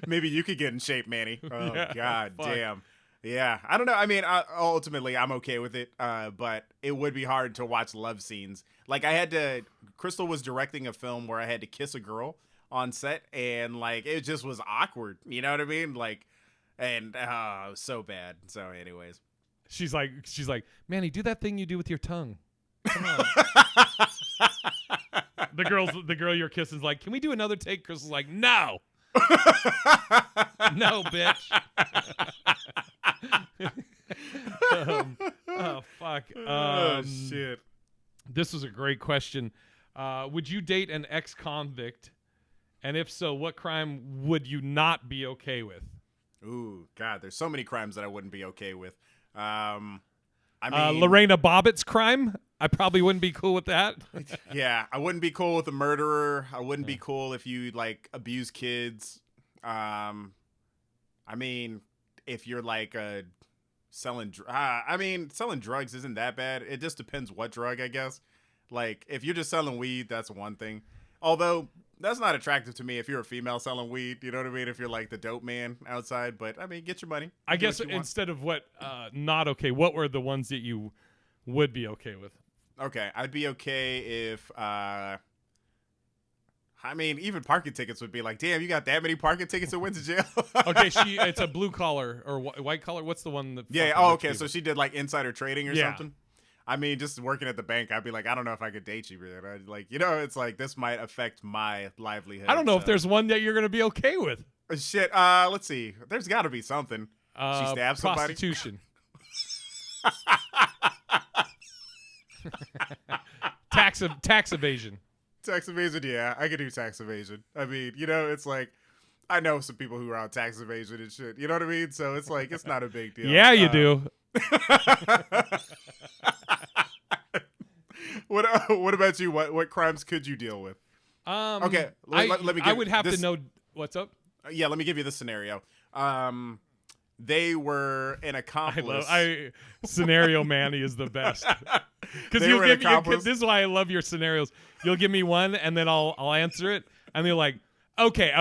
Maybe you could get in shape, Manny. Oh God, fuck. Damn. Yeah, I don't know. I mean, ultimately, I'm okay with it. But it would be hard to watch love scenes. Like, Crystal was directing a film where I had to kiss a girl on set, and like, it just was awkward. You know what I mean? Like. And it was so bad. So, anyways, she's like, Manny, do that thing you do with your tongue. Come on. the girl you're kissing is like, can we do another take? Crystal's like, no, no, bitch. Oh fuck. Shit. This was a great question. Would you date an ex-convict? And if so, what crime would you not be okay with? Ooh, God, there's so many crimes that I wouldn't be okay with. I mean, Lorena Bobbitt's crime? I probably wouldn't be cool with that. Yeah, I wouldn't be cool with a murderer. I wouldn't be cool if you, like, abuse kids. I mean, if you're, like, selling drugs isn't that bad. It just depends what drug, I guess. Like, if you're just selling weed, that's one thing. Although, that's not attractive to me if you're a female selling weed. You know what I mean? If you're like the dope man outside. But, I mean, get your money. I guess instead of what not okay, what were the ones that you would be okay with? Okay. I'd be okay if, even parking tickets would be like, damn, you got that many parking tickets and went to jail? Okay, it's a blue collar or white collar. What's the one that? Yeah. Oh, okay. So she did like insider trading or something? I mean, just working at the bank, I'd be like, I don't know if I could date you, man. Like, it's like this might affect my livelihood. I don't know if there's one that you're going to be okay with. Shit. Let's see. There's got to be something. She stabbed somebody. Prostitution. Tax evasion. Tax evasion, yeah. I could do tax evasion. I mean, it's like, I know some people who are on tax evasion and shit. You know what I mean? So it's like, it's not a big deal. Yeah, you do. What about you? What crimes could you deal with? Okay, let me. I would have to know what's up. Yeah, let me give you this scenario. They were an accomplice. Scenario Manny is the best. Because this is why I love your scenarios. You'll give me one, and then I'll answer it, and they're like, okay,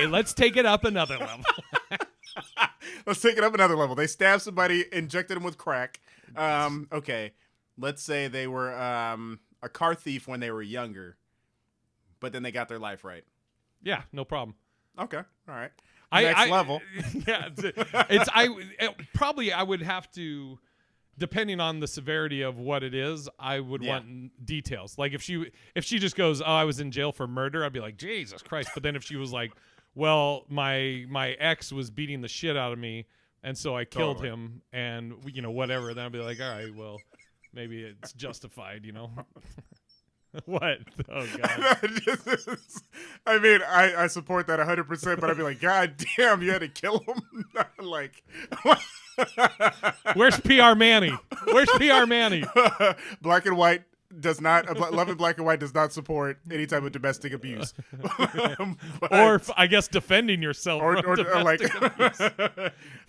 let's take it up another level. Let's take it up another level. They stabbed somebody, injected them with crack. Okay, let's say they were a car thief when they were younger, but then they got their life right. Yeah, no problem. Okay, all right. Next level. Yeah, I would have to. depending on the severity of what it is, I would want details. Like if she just goes, "Oh, I was in jail for murder," I'd be like, "Jesus Christ!" But then if she was like, "Well, my ex was beating the shit out of me, and so I killed him," and whatever, then I'd be like, "All right, well, maybe it's justified," What? Oh God! I mean, I support that 100%, but I'd be like, God damn, you had to kill him. Like, where's PR Manny? Where's PR Manny? Black and White does not. Love and Black and White does not support any type of domestic abuse, or I guess defending yourself or domestic abuse.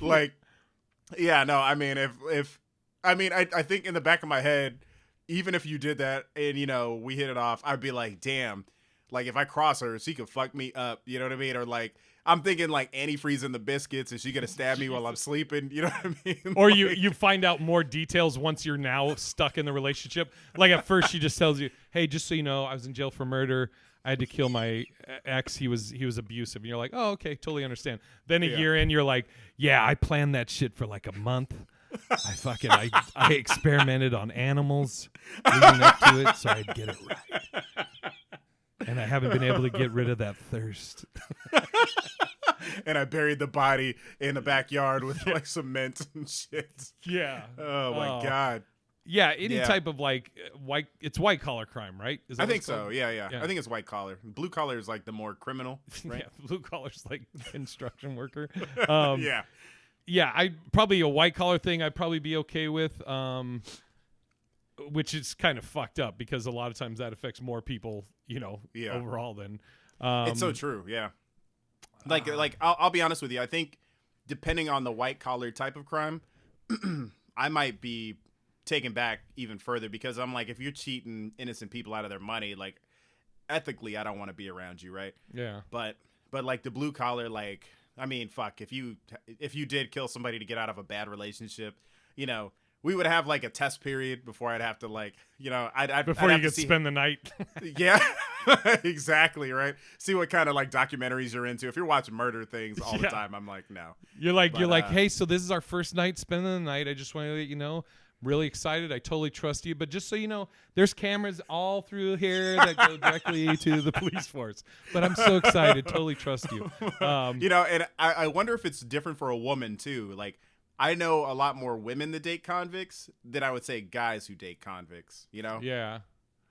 Like, yeah, no. I mean, I think in the back of my head, even if you did that and, we hit it off, I'd be like, damn, like if I cross her, she could fuck me up. You know what I mean? Or like, I'm thinking like antifreeze in the biscuits and she gonna stab me while I'm sleeping. You know what I mean? Or you find out more details once you're now stuck in the relationship. Like at first she just tells you, hey, just so you know, I was in jail for murder. I had to kill my ex. He was abusive. And you're like, oh, okay, totally understand. Then a year in, you're like, yeah, I planned that shit for like a month. I experimented on animals leading up to it so I'd get it right. And I haven't been able to get rid of that thirst. And I buried the body in the backyard with like cement and shit. Yeah. Oh my God. Yeah, any type of like white collar crime, right? I think so. Yeah. I think it's white collar. Blue collar is like the more criminal, right? Yeah, blue collar's like construction worker. Yeah. Yeah, probably a white collar thing I'd probably be okay with, which is kind of fucked up because a lot of times that affects more people, overall than. It's so true, yeah. Like I'll be honest with you. I think depending on the white collar type of crime, I might be taken back even further because I'm like, if you're cheating innocent people out of their money, like ethically, I don't want to be around you, right? Yeah. But like the blue collar, like. I mean, fuck, if you did kill somebody to get out of a bad relationship, we would have like a test period before I'd have to like, before you could spend the night. Yeah, exactly. Right. See what kind of like documentaries you're into. If you're watching murder things all the time, I'm like, no. You're like, hey, so this is our first night spending the night. I just want to let you know. Really excited. I totally trust you. But just so you know, there's cameras all through here that go directly to the police force. But I'm so excited. Totally trust you. And I wonder if it's different for a woman, too. Like, I know a lot more women that date convicts than I would say guys who date convicts, Yeah.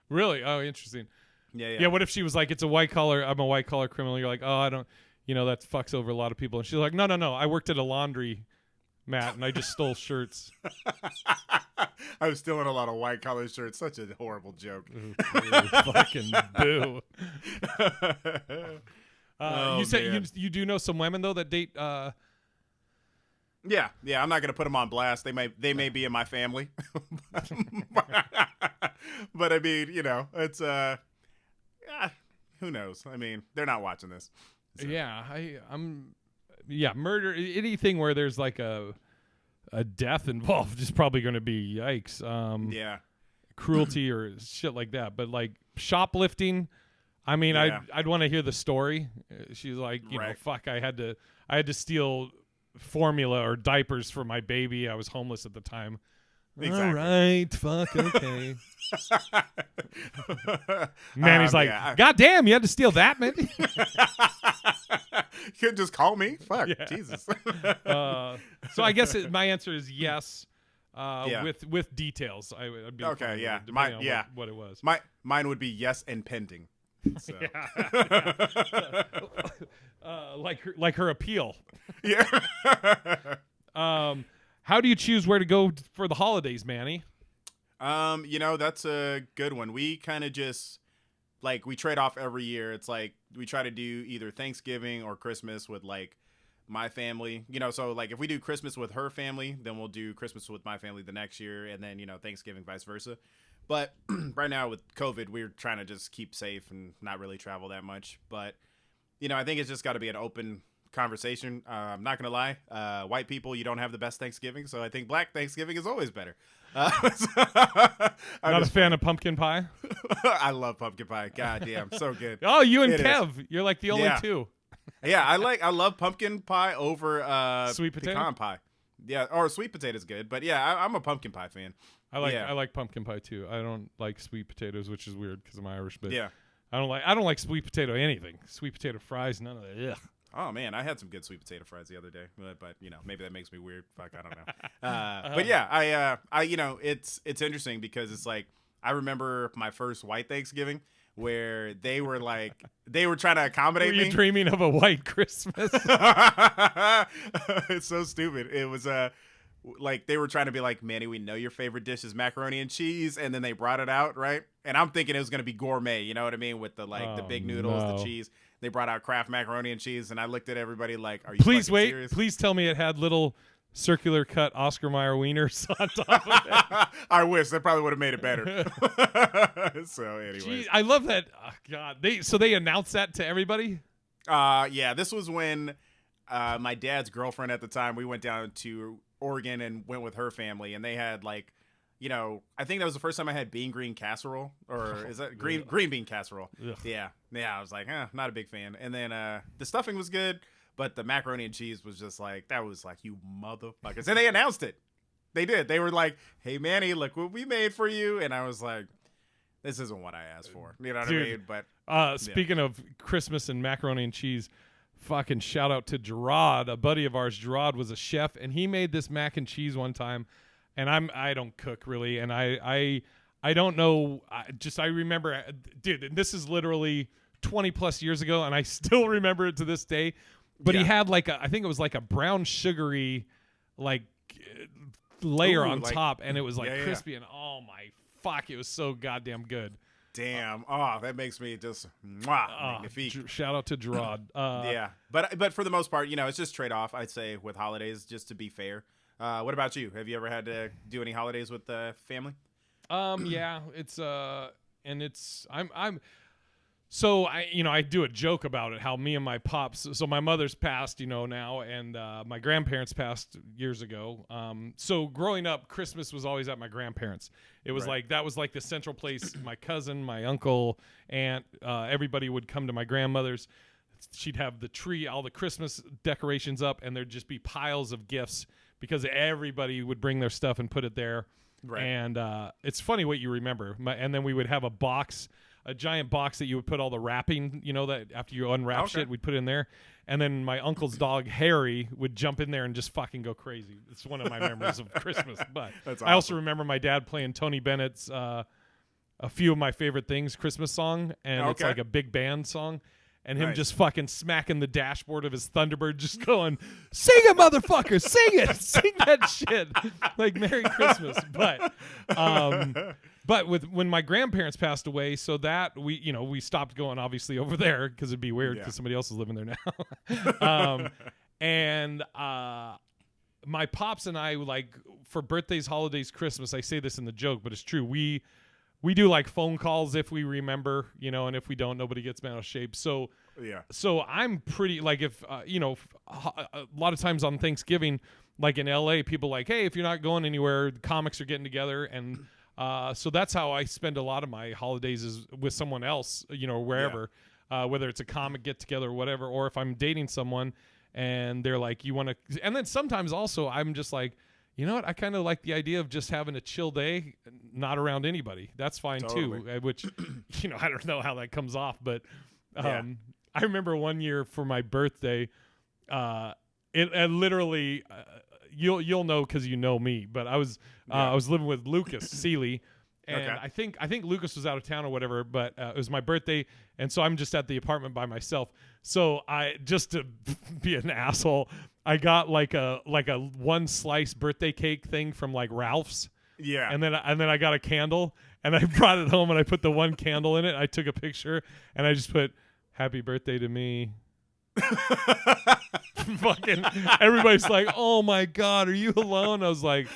Really? Oh, interesting. Yeah. Yeah, what if she was like, I'm a white collar criminal. You're like, oh, I don't, that fucks over a lot of people. And she's like, no. I worked at a laundry mat, and I just stole shirts. I was stealing a lot of white collar shirts. Such a horrible joke. Ooh, fucking boo. You said you do know some women though that date. Yeah. I'm not gonna put them on blast. They may be in my family, but I mean, it's who knows? I mean, they're not watching this. So. Yeah, murder, anything where there's like a death involved is probably going to be yikes. Cruelty or shit like that. But like shoplifting, I mean, I'd want to hear the story. She's like, fuck, I had to steal formula or diapers for my baby. I was homeless at the time. Exactly. All right, fuck, okay. Manny's like, God damn, you had to steal that, man. You couldn't just call me? Fuck, Jesus. So I guess my answer is yes, with details. I'd be okay, yeah. What it was. Mine would be yes and pending. So. Like her appeal. Yeah. How do you choose where to go for the holidays, Manny? That's a good one. We kind of just like we trade off every year. It's like we try to do either Thanksgiving or Christmas with like my family. So like if we do Christmas with her family, then we'll do Christmas with my family the next year, and then Thanksgiving vice versa. But right now with COVID, we're trying to just keep safe and not really travel that much. But I think it's just got to be an open conversation. I'm not gonna lie, white people, you don't have the best Thanksgiving, so I think Black Thanksgiving is always better. Not a fan of pumpkin pie. I love pumpkin pie. God damn, so good. Oh, you and Kev, you're like the only two. Yeah, I love pumpkin pie over sweet potato pecan pie. Yeah, or sweet potato's good, but yeah, I'm a pumpkin pie fan. I like pumpkin pie too. I don't like sweet potatoes, which is weird because I'm Irish. But Yeah. I don't like sweet potato anything. Sweet potato fries, none of that. Ugh. Oh man, I had some good sweet potato fries the other day, but maybe that makes me weird. Fuck, I don't know. But yeah, I it's interesting because it's like I remember my first white Thanksgiving where they were trying to accommodate me. Were you me. dreaming of a white Christmas? It's so stupid. It was like they were trying to be like, Manny, we know your favorite dish is macaroni and cheese, and then they brought it out, right? And I'm thinking it was gonna be gourmet, you know what I mean, with the the big noodles, the cheese. They brought out Kraft macaroni and cheese, and I looked at everybody like, "Are you please wait? serious? Please tell me it had little circular cut Oscar Mayer wieners on top of it." I wish that probably would have made it better. So, anyways, I love that. Oh, God, they announced that to everybody. Yeah, this was when my dad's girlfriend at the time. We went down to Oregon and went with her family, and they had I think that was the first time I had green casserole, or is that green bean casserole? Ugh. Yeah. I was like, not a big fan. And then the stuffing was good, but the macaroni and cheese was just that was like, you motherfuckers. And they announced it. They did. They were like, hey Manny, look what we made for you. And I was like, this isn't what I asked for. You know what I mean? But speaking of Christmas and macaroni and cheese, fucking shout out to Gerard, a buddy of ours. Gerard was a chef, and he made this mac and cheese one time. And I don't cook really, and I don't know. I remember, dude. And this is literally 20 plus years ago, and I still remember it to this day. But he had I think it was like a brown sugary, layer on top, and it was crispy, and oh my fuck, it was so goddamn good. Damn. That makes me just magnifique. Shout out to Gerard. Yeah, but for the most part, it's just trade off. I'd say with holidays, just to be fair. What about you? Have you ever had to do any holidays with the family? Yeah, so I do a joke about it, how me and my pops, so my mother's passed, now, and my grandparents passed years ago. So growing up, Christmas was always at my grandparents'. It was that was the central place. My cousin, my uncle, aunt, everybody would come to my grandmother's. She'd have the tree, all the Christmas decorations up, and there'd just be piles of gifts, because everybody would bring their stuff and put it there. Right. And it's funny what you remember. And then we would have a giant box that you would put all the wrapping, that after you unwrap shit, we'd put it in there. And then my uncle's dog, Harry, would jump in there and just fucking go crazy. It's one of my memories of Christmas. But That's awesome. I also remember my dad playing Tony Bennett's A Few of My Favorite Things Christmas song. And it's like a big band song. And him just fucking smacking the dashboard of his Thunderbird, just going, "Sing it, motherfucker! Sing it! Sing that shit!" Like Merry Christmas. But when my grandparents passed away, so that we stopped going obviously over there, because it'd be weird because somebody else is living there now. And my pops and I, for birthdays, holidays, Christmas, I say this in the joke, but it's true. We do phone calls if we remember, and if we don't, nobody gets bent out of shape. So I'm pretty if a lot of times on Thanksgiving, in LA, people hey, if you're not going anywhere, the comics are getting together, and so that's how I spend a lot of my holidays, is with someone else, wherever, whether it's a comic get together or whatever, or if I'm dating someone and they're you want to, and then sometimes also I'm just you know what? I kind of like the idea of just having a chill day, not around anybody. That's fine too. Which, I don't know how that comes off, but I remember one year for my birthday, it literally, you'll know because you know me, but I was living with Lucas Seeley, and I think Lucas was out of town or whatever, but it was my birthday, and so I'm just at the apartment by myself. So I, just to be an asshole, I got a one slice birthday cake thing from Ralph's. Yeah. And then I got a candle, and I brought it home, and I put the one candle in it. I took a picture, and I just put "Happy birthday to me." Fucking everybody's like, "Oh my God, are you alone?" I was like,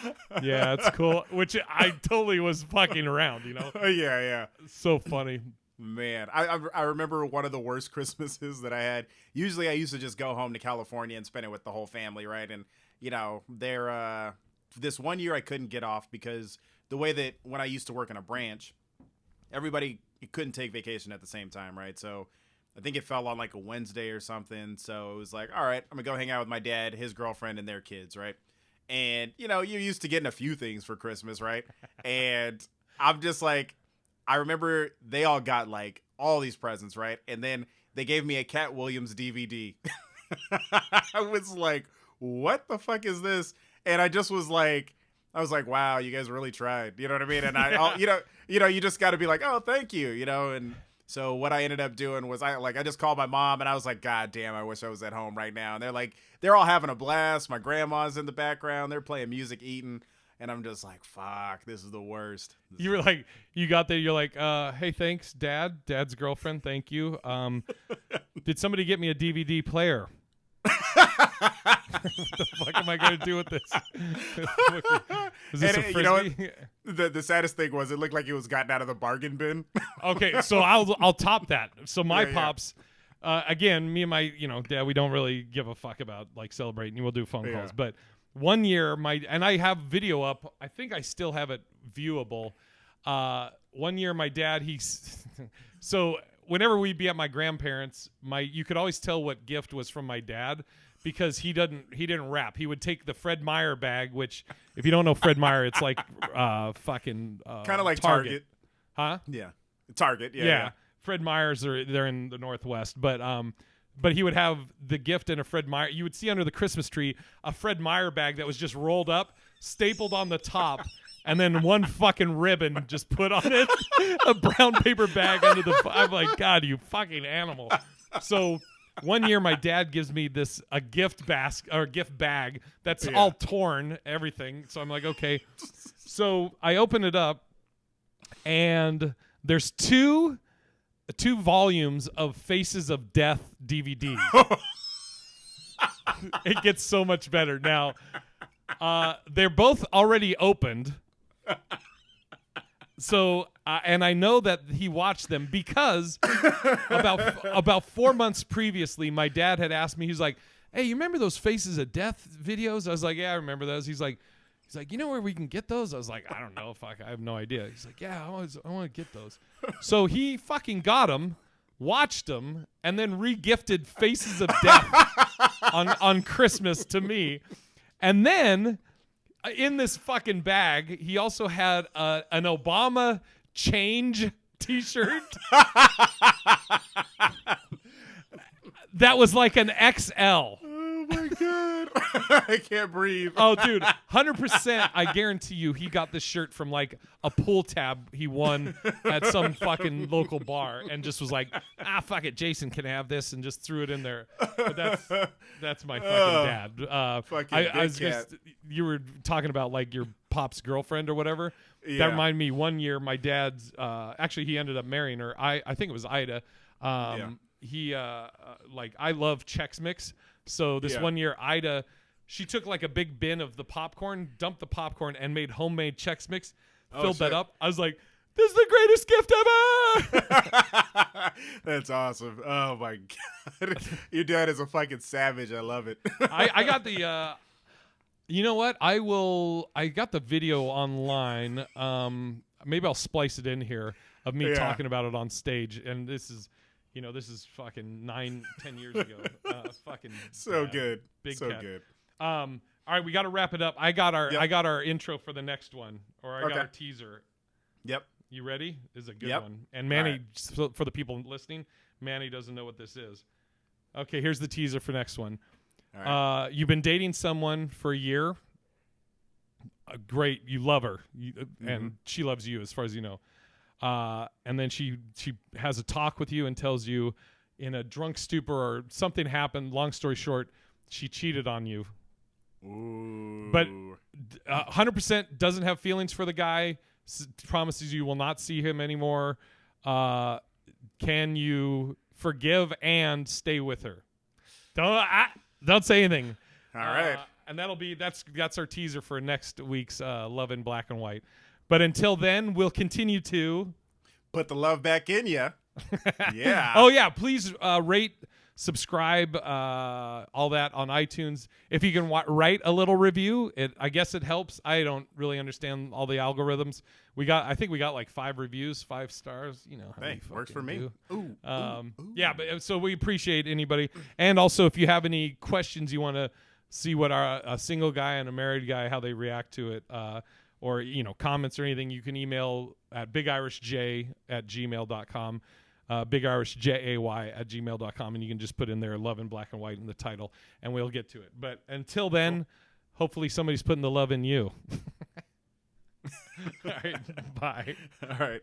"Yeah, it's cool." Which I totally was fucking around, Yeah. So funny. Man, I remember one of the worst Christmases that I had. Usually I used to just go home to California and spend it with the whole family, right? And, this one year I couldn't get off because the way that when I used to work in a branch, everybody couldn't take vacation at the same time, right? So I think it fell on a Wednesday or something. So it was all right, I'm going to go hang out with my dad, his girlfriend, and their kids, right? And, you're used to getting a few things for Christmas, right? And I'm just like, I remember they all got like all these presents, right? And then they gave me a Cat Williams DVD. I was like, what the fuck is this? And I was like, wow, you guys really tried. You know what I mean? And you just got to be like, oh, thank you, And so what I ended up doing was I just called my mom and I was like, God damn, I wish I was at home right now. And they're all having a blast. My grandma's in the background. They're playing music, eating. And I'm just like, fuck, this is the worst. You were like, you got there. You're like, hey, thanks, Dad. Dad's girlfriend. Thank you. Did somebody get me a DVD player? What the fuck am I going to do with this? Is this a Frisbee? You know what? The saddest thing was it looked like it was gotten out of the bargain bin. Okay, so I'll top that. So my pops, again, me and my dad, we don't really give a fuck about like celebrating. We'll do phone calls, but one year and I have video up. I think I still have it viewable. One year my dad, so whenever we'd be at my grandparents, you could always tell what gift was from my dad because he didn't wrap. He would take the Fred Meyer bag, which if you don't know Fred Meyer, it's like fucking kind of like Target. Huh? Yeah. Target. Yeah. Fred Meyer's they're in the Northwest, but he would have the gift in a Fred Meyer. You would see under the Christmas tree a Fred Meyer bag that was just rolled up, stapled on the top, and then one fucking ribbon just put on it. A brown paper bag under the. I'm like, God, you fucking animal. So one year, my dad gives me a gift bag that's all torn, everything. So I'm like, okay. So I open it up, and there's two volumes of Faces of Death DVD. It gets so much better now. They're both already opened. So, and I know that he watched them because about 4 months previously, my dad had asked me. He's like, "Hey, you remember those Faces of Death videos?" I was like, "Yeah, I remember those." He's like, "You know where we can get those?" I was like, "I don't know. Fuck, I have no idea." He's like, "Yeah, I want to get those." So he fucking got them, watched them, and then re-gifted Faces of Death on Christmas to me, and then. In this fucking bag, he also had an Obama change T-shirt that was like an XL. Oh my God, I can't breathe. Oh, dude, 100%. I guarantee you, he got this shirt from like a pull tab he won at some fucking local bar, and just was like, fuck it, Jason can have this, and just threw it in there. But that's my fucking dad. I was just, you were talking about like your pop's girlfriend or whatever. Yeah. That reminded me. One year, my dad's actually he ended up marrying her. I think it was Ida. He like I love Chex Mix. So this one year, Ida, she took like a big bin of the popcorn, dumped the popcorn, and made homemade Chex Mix. Filled that up. I was like, "This is the greatest gift ever!" That's awesome. Oh my God, your dad is a fucking savage. I love it. I got the. You know what? I got the video online. Maybe I'll splice it in here of me talking about it on stage. And this is fucking 9-10 years ago. Fucking so good. Big so cat. Good. All right, we got to wrap it up. I got our intro for the next one, or I got our teaser. Yep. You ready? This is a good one. And Manny, for the people listening, Manny doesn't know what this is. Okay, here's the teaser for next one. All right. You've been dating someone for a year. Great, you love her, and she loves you, as far as you know. And then she has a talk with you and tells you in a drunk stupor or something happened. Long story short, she cheated on you. Ooh. But 100% doesn't have feelings for the guy. Promises you will not see him anymore. Can you forgive and stay with her? Don't say anything. All right. And that's our teaser for next week's Love in Black and White. But until then, we'll continue to put the love back in you. Yeah. Oh yeah, please rate, subscribe, all that on iTunes. If you can write a little review, I guess it helps. I don't really understand all the algorithms. I think we got like 5 reviews, 5 stars. You know, hey, works for me. Ooh. Yeah, but so we appreciate anybody. And also, if you have any questions you want to see what a single guy and a married guy, how they react to it, or comments or anything, you can email at bigirishj@gmail.com, bigirishjay@gmail.com, and you can just put in there Love in Black and White in the title, and we'll get to it. But until then, hopefully somebody's putting the love in you. All right, bye. All right.